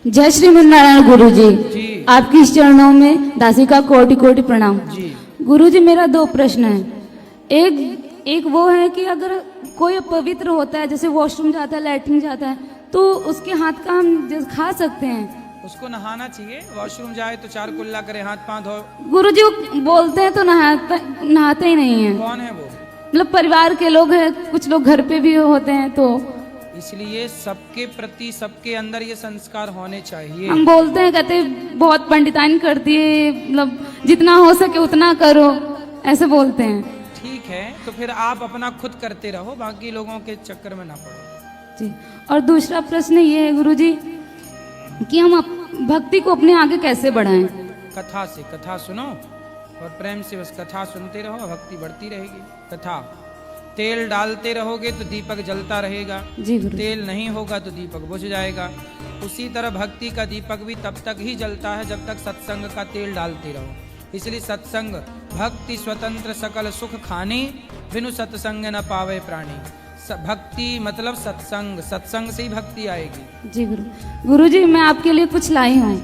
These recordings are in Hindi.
जय श्रीमन्नारायण गुरु जी, आपकी इस चरणों में दासी का कोटि कोटि प्रणाम। गुरु जी, मेरा दो प्रश्न है। एक वो है कि अगर कोई पवित्र होता है, जैसे वॉशरूम जाता है, लैट्रिन जाता है, तो उसके हाथ का हम खा सकते हैं? उसको नहाना चाहिए। वॉशरूम जाए तो 4 कुल्ला करे, हाथ पांव धो। गुरु जी बोलते हैं तो नहाते ही नहीं है। कौन है वो? मतलब परिवार के लोग हैं, कुछ लोग घर पे भी होते हैं, तो इसलिए सबके प्रति, सबके अंदर ये संस्कार होने चाहिए। हम बोलते हैं, कहते बहुत पंडिताइन करती है, मतलब जितना हो सके उतना करो, ऐसे बोलते हैं। ठीक है, तो फिर आप अपना खुद करते रहो, बाकी लोगों के चक्कर में ना पड़ो। जी। और दूसरा प्रश्न ये है गुरु जी कि हम भक्ति को अपने आगे कैसे बढ़ाएं? कथा से, कथा सुनो और प्रेम से बस कथा सुनते रहो, भक्ति बढ़ती रहेगी। कथा, तेल डालते रहोगे तो दीपक जलता रहेगा। जी गुरु। तेल नहीं होगा तो दीपक बुझ जाएगा। उसी तरह भक्ति का दीपक भी तब तक ही जलता है जब तक सत्संग का तेल डालते रहो। इसलिए सत्संग, भक्ति स्वतंत्र सकल सुख खानी, बिनु सत्संग न पावे प्राणी। भक्ति मतलब सत्संग, सत्संग से ही भक्ति आएगी। जी गुरु। गुरु जी, मैं आपके लिए कुछ लाई हूँ।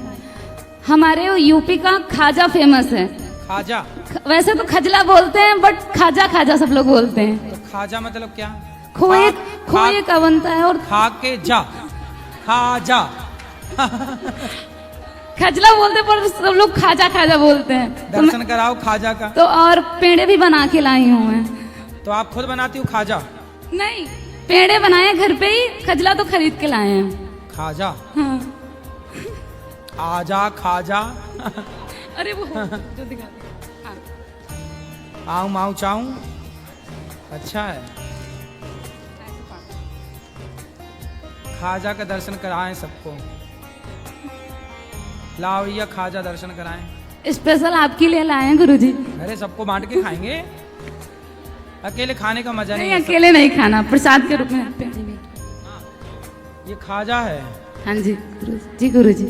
हमारे यूपी का खाजा फेमस है। खाजा? वैसे तो खजला बोलते हैं, बट खाजा खाजा सब लोग बोलते हैं। तो खाजा मतलब क्या? खोए का बनता है और खा के जा, खाजा। खजला बोलते पर सब लोग खाजा खाजा बोलते हैं। दर्शन कराओ खाजा का। तो और पेड़े भी बना के लाई हूँ मैं। तो आप खुद बनाती हो खाजा? नहीं, पेड़े बनाए घर पे ही, खजला तो खरीद के लाए हैं। खाजा? हाँ। आजा खाजा। अरे वो जो दिखा हाँ। आऊ माऊ चाऊ। अच्छा है। खाजा का दर्शन कराएं सबको। लाओ ये खाजा दर्शन कराएं। स्पेशल आपके लिए लाए हैं गुरु जी। अरे सबको बांट के खाएंगे, अकेले खाने का मजा नहीं। अकेले नहीं खाना, प्रसाद के रूप में। ये खाजा है? हाँ जी गुरु जी।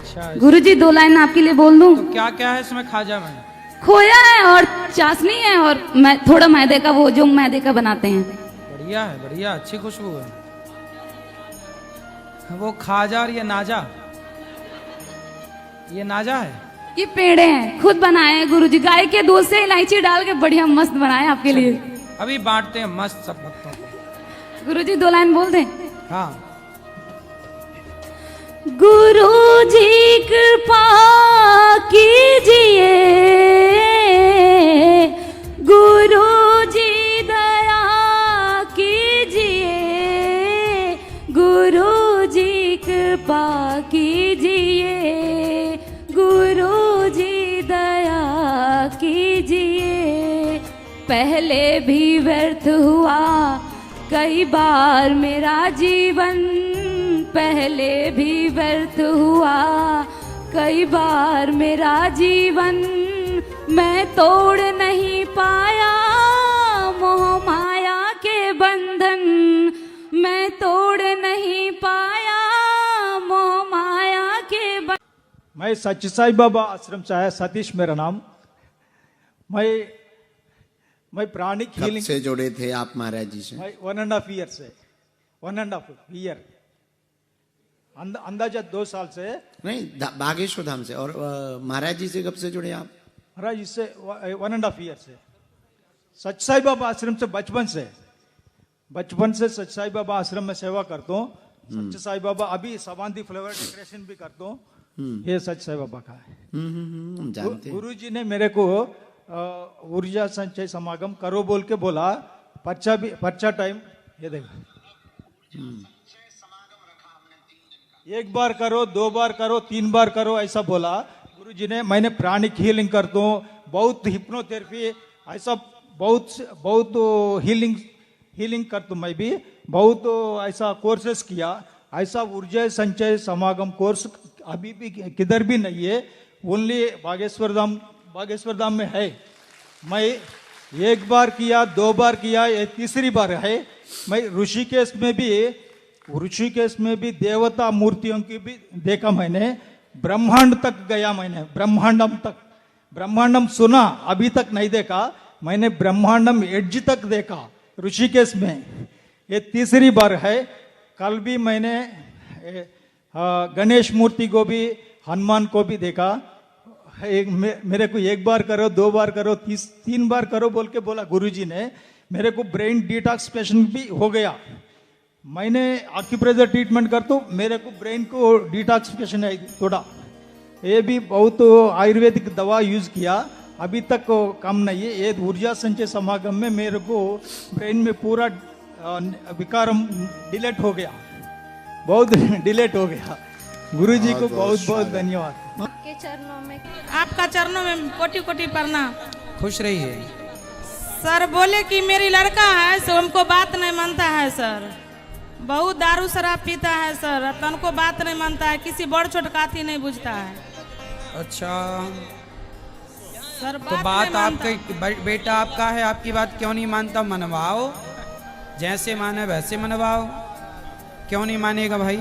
अच्छा गुरु जी, 2 लाइन आपके लिए बोल दूं? तो क्या क्या है इसमें खाजा में? खोया है और चाशनी है और थोड़ा मैदे का, वो जो मैदे का बनाते हैं। बढ़िया है, बढ़िया, अच्छी खुशबू है। वो खाजा और ये नाजा, ये नाजा है। ये पेड़े हैं, खुद बनाए हैं गुरु जी। गाय के दूध से इलायची डाल के बढ़िया मस्त बनाए आपके लिए। अभी बांटते हैं मस्त सब भक्तों को। गुरु जी 2 लाइन बोल दें? हाँ। गुरु जी कृपा कीजिए, गुरु जी दया कीजिए, गुरु जी कृपा कीजिए, गुरु जी दया कीजिए। पहले भी व्यर्थ हुआ कई बार मेरा जीवन, पहले भी व्यर्थ हुआ कई बार मेरा जीवन। मैं तोड़ नहीं पाया मोह माया के बंधन, मैं तोड़ नहीं पाया मोह माया के बंधन। मैं सच्ची साई बाबा आश्रम से आया, सतीश मेरा नाम। मैं प्राणिक हीलिंग से जुड़े थे आप महाराज जी से? 1.5 ईयर से, 1.5 ईयर, अंदाजा 2 साल से। नहीं, बागेश्वर धाम से। और महाराज जी से कब से जुड़े आप? महाराज जी से 1.5 ईयर से। सच साई बाबा आश्रम से बचपन से सच साई बाबा आश्रम में सेवा करता हूँ। सच साई बाबा अभी समाधि फ्लावर डेकोरेशन भी करता हूँ। ये सच साई बाबा का है। हम जानते हैं। गुरु जी ने मेरे को ऊर्जा संचय समागम करो बोल के बोला। पर्चा टाइम ये देखो, 1 बार करो, 2 बार करो, 3 बार करो, ऐसा बोला गुरु जी ने। मैंने प्राणिक हीलिंग करता हूँ, बहुत हिप्नोथेरेपी, ऐसा बहुत हीलिंग करता हूँ। मैं भी बहुत ऐसा कोर्सेस किया। ऐसा ऊर्जा संचय समागम कोर्स अभी भी किधर भी नहीं है, ओनली बागेश्वर धाम में है। मैं 1 बार किया, 2 बार किया, ये 3री बार है। मैं ऋषिकेश में भी देवता मूर्तियों की भी देखा मैंने। ब्रह्मांड तक गया मैंने, ब्रह्मांडम सुना, अभी तक नहीं देखा मैंने। ब्रह्मांडम एड्ज तक देखा ऋषिकेश में। ये 3री बार है। कल भी मैंने गणेश मूर्ति को भी, हनुमान को भी देखा। मेरे को एक बार करो, 2 बार करो, 3 बार करो बोल के बोला गुरुजी ने। मेरे को ब्रेन डिटॉक्सिफिकेशन भी हो गया। मैंने आक्यूप्रेशर ट्रीटमेंट कर तो मेरे को ब्रेन को डिटॉक्सिफिकेशन है थोड़ा। ये भी बहुत आयुर्वेदिक दवा यूज किया, अभी तक कम नहीं है। ये ऊर्जा संचय समागम में मेरे को ब्रेन में पूरा विकारम डिलीट हो गया, बहुत डिलीट हो गया। गुरुजी को बहुत बहुत धन्यवाद। आपके चरणों में, आपका चरणों में कोटि कोटि प्रणाम। खुश रहिए। सर बोले कि मेरी लड़का है सो हमको बात नहीं मानता है सर, बहुत दारू शराब पीता है सर, तन को बात नहीं मानता है, किसी बड़ छोट काथी नहीं बुझता है। अच्छा, सर तो बात नहीं मानता। आपका बेटा आपका है, आपकी बात क्यों नहीं मानता? मनवाओ, जैसे माने वैसे मनवाओ। क्यों नहीं मानेगा भाई?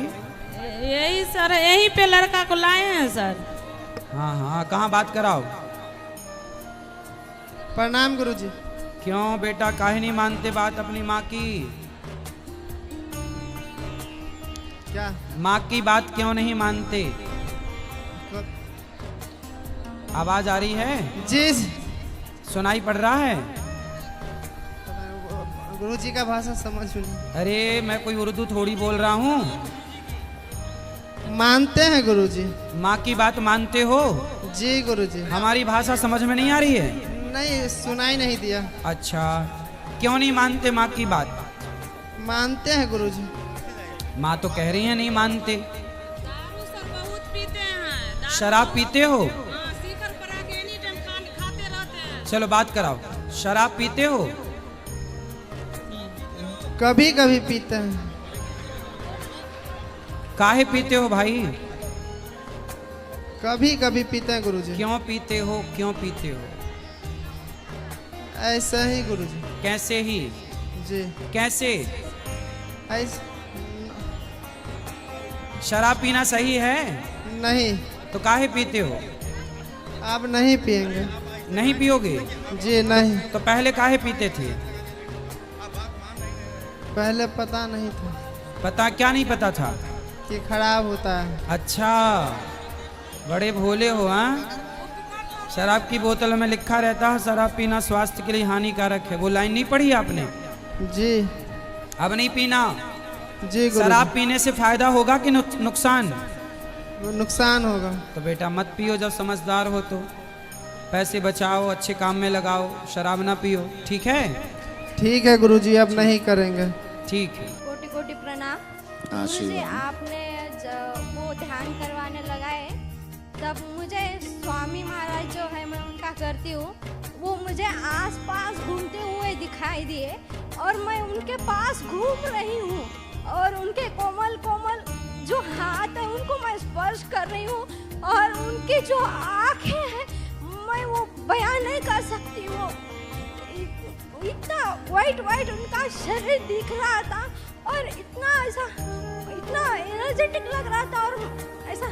यही सर, यही पे लड़का को लाए हैं सर। हाँ हाँ, कहाँ बात कराओ? प्रणाम गुरुजी। क्यों बेटा काहे नहीं मानते बात अपनी माँ की? क्या? माँ की बात क्यों नहीं मानते? आवाज आ रही है? जी सुनाई पड़ रहा है? गुरुजी का भाषा समझ नहीं। अरे मैं कोई उर्दू थोड़ी बोल रहा हूँ। मानते हैं गुरुजी। माँ की बात मानते हो? जी गुरुजी। हमारी भाषा समझ में नहीं आ रही है? नहीं, सुनाई नहीं दिया। अच्छा, क्यों नहीं मानते माँ की बात? मानते हैं गुरुजी। माँ तो कह रही है नहीं मानते। दारू सर बहुत पीते हैं। शराब पीते हो? हाँ, शिखर पर आके एनी टाइम खाते रहते हैं। चलो बात कराओ। शराब पीते हो? कभी कभी पीते हैं। काहे पीते हो भाई? कभी कभी पीते हैं गुरुजी। क्यों पीते हो? क्यों पीते हो? ऐसा ही गुरुजी। कैसे ही? जी कैसे? ऐसे शराब पीना सही है? नहीं। तो काहे पीते हो? अब नहीं पिएंगे। नहीं पियोगे? जी नहीं। तो पहले काहे पीते थे? पहले पता नहीं था पता क्या नहीं पता था? कि खराब होता है। अच्छा, बड़े भोले हो। हाँ, शराब की बोतल में लिखा रहता है शराब पीना स्वास्थ्य के लिए हानिकारक है। वो लाइन नहीं पढ़ी आपने? जी अब नहीं पीना। जी गुरुजी। शराब पीने से फायदा होगा कि नुकसान? नुकसान होगा। तो बेटा मत पियो, जब समझदार हो तो। पैसे बचाओ, अच्छे काम में लगाओ, शराब ना पियो, ठीक है? ठीक है गुरुजी, अब नहीं करेंगे। ठीक है। कोटि कोटि प्रणाम। गुरुजी, आपने वो ध्यान करवाने लगाए तब मुझे स्वामी महाराज जो है, मैं उनका करती हूँ, वो मुझे आसपास घूमते हुए दिखाई दिए और मैं उनके पास घूम रही हूँ और उनके कोमल कोमल जो हाथ है उनको मैं स्पर्श कर रही हूँ और उनकी जो आँखें हैं मैं वो बयान नहीं कर सकती। वो इतना वाइट वाइट उनका शरीर दिख रहा था और इतना ऐसा, इतना एनर्जेटिक लग रहा था और ऐसा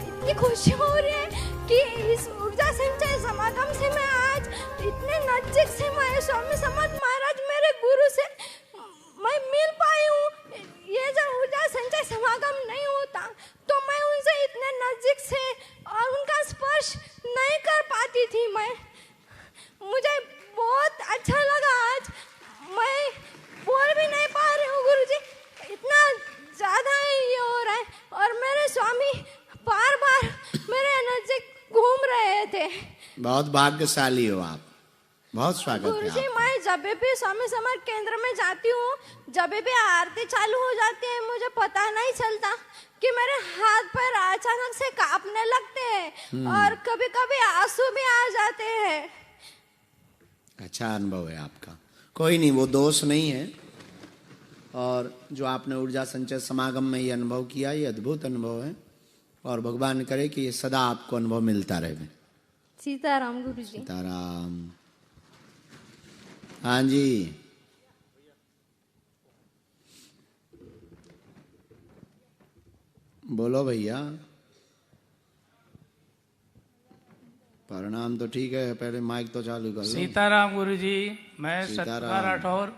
इतनी खुशी हो रही है कि इस ऊर्जा संचय समागम से मैं आज इतने नजदीक से मैं स्वामी समर्थ महाराज मेरे गुरु से मैं मिल पाई हूँ। ये जब ऊर्जा संचय समागम नहीं होता तो मैं उनसे इतने नजदीक से और उनका स्पर्श नहीं कर पाती थी। मैं मुझे बहुत अच्छा लगा आज, मैं बोल भी नहीं पा रही हूँ गुरुजी, इतना ज़्यादा ये हो रहा है और मेरे स्वामी बार बार मेरे नजदीक घूम रहे थे। बहुत भाग्यशाली हो आप, बहुत स्वागत है गुरुजी, आपका। मैं जब भी स्वामी समर्थ केंद्र में जाती हूँ, जब भी आरती चालू हो जाती है, मुझे पता नहीं चलता कि मेरे हाथ पैर अचानक से कांपने लगते हैं और कभी कभी आंसू भी आ जाते हैं। अच्छा अनुभव है आपका, कोई नहीं, वो दोष नहीं है। और जो आपने ऊर्जा संचय समागम में ये अनुभव किया, ये अद्भुत अनुभव है और भगवान करे कि ये सदा आपको अनुभव मिलता रहे। सीताराम गुरुजी। सीताराम। हाँ जी, बोलो भैया। प्रणाम तो ठीक है, पहले माइक तो चालू कर लो। सीताराम गुरुजी, मैं सीताराम। सतपाल राठौर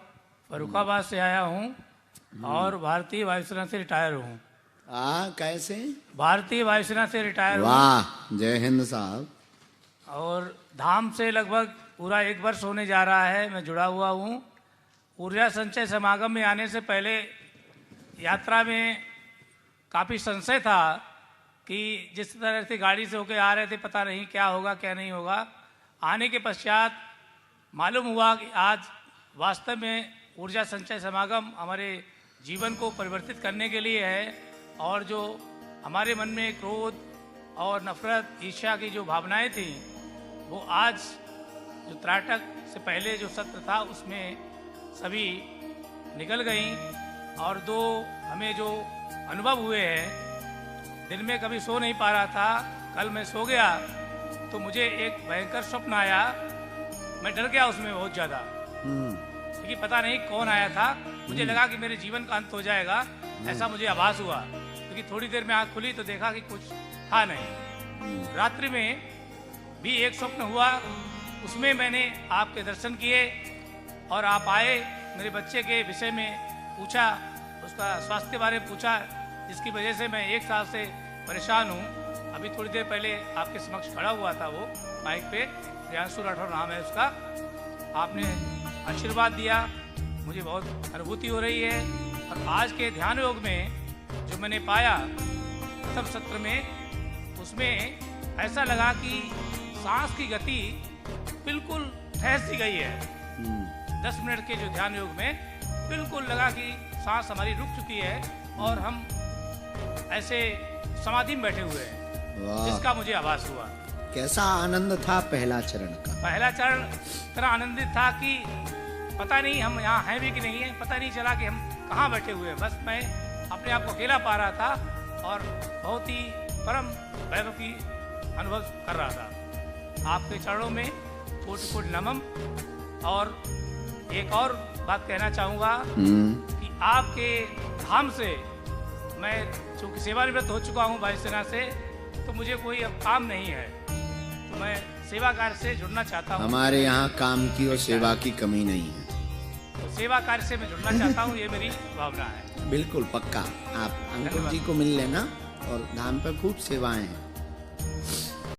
फरुखाबाद से आया हूँ और भारतीय वायुसेना से रिटायर हूँ। कैसे? भारतीय वायुसेना से रिटायर हूँ वाह, जय हिंद साहब। और धाम से लगभग पूरा 1 वर्ष होने जा रहा है मैं जुड़ा हुआ हूँ। ऊर्जा संचय समागम में आने से पहले यात्रा में काफ़ी संशय था कि जिस तरह से गाड़ी से होके आ रहे थे पता नहीं क्या होगा क्या नहीं होगा। आने के पश्चात मालूम हुआ कि आज वास्तव में ऊर्जा संचय समागम हमारे जीवन को परिवर्तित करने के लिए है। और जो हमारे मन में क्रोध और नफरत ईर्ष्या की जो भावनाएं थी वो आज जो त्राटक से पहले जो सत्र था उसमें सभी निकल गई। और दो हमें जो अनुभव हुए हैं, दिन में कभी सो नहीं पा रहा था, कल मैं सो गया तो मुझे एक भयंकर स्वप्न आया। मैं डर गया उसमें बहुत ज़्यादा, क्योंकि पता नहीं कौन आया था। मुझे लगा कि मेरे जीवन का अंत हो जाएगा, ऐसा मुझे आभास हुआ। क्योंकि थोड़ी देर में आँख खुली तो देखा कि कुछ था नहीं। रात्रि में भी एक स्वप्न हुआ, उसमें मैंने आपके दर्शन किए और आप आए, मेरे बच्चे के विषय में पूछा, उसका स्वास्थ्य के बारे में पूछा, जिसकी वजह से मैं 1 साल से परेशान हूँ। अभी थोड़ी देर पहले आपके समक्ष खड़ा हुआ था वो माइक पे, प्रियांशु राठौर नाम है उसका। आपने आशीर्वाद दिया, मुझे बहुत अनुभूति हो रही है। और आज के ध्यान योग में जो मैंने पाया प्रथम सत्र में, उसमें ऐसा लगा कि सांस की गति बिल्कुल ठहर सी गई है। 10 मिनट के जो ध्यान योग में बिल्कुल लगा कि सांस हमारी रुक चुकी है और हम ऐसे समाधि में बैठे हुए हैं, जिसका मुझे आभास हुआ। कैसा आनंद था पहला चरण का? पहला चरण इतना आनंदित था कि पता नहीं हम यहाँ हैं भी कि नहीं है, पता नहीं चला कि हम कहाँ बैठे हुए हैं। बस मैं अपने आप को अकेला पा रहा था और बहुत ही परम वैभव की अनुभव कर रहा था। आपके चरणों में कोटि कोटि नमन। और एक और बात कहना चाहूँगा कि आपके धाम से मैं चूँकि सेवानिवृत्त हो चुका हूँ वायुसेना से, तो मुझे कोई अब काम नहीं है, तो मैं सेवा कार्य से जुड़ना चाहता हूँ। हमारे यहाँ काम की और सेवा की कमी नहीं है, तो सेवा कार्य से मैं जुड़ना चाहता हूँ, ये मेरी भावना है। बिल्कुल पक्का। आप अंकुर जी को मिल लेना और धाम पे खूब सेवाएं हैं।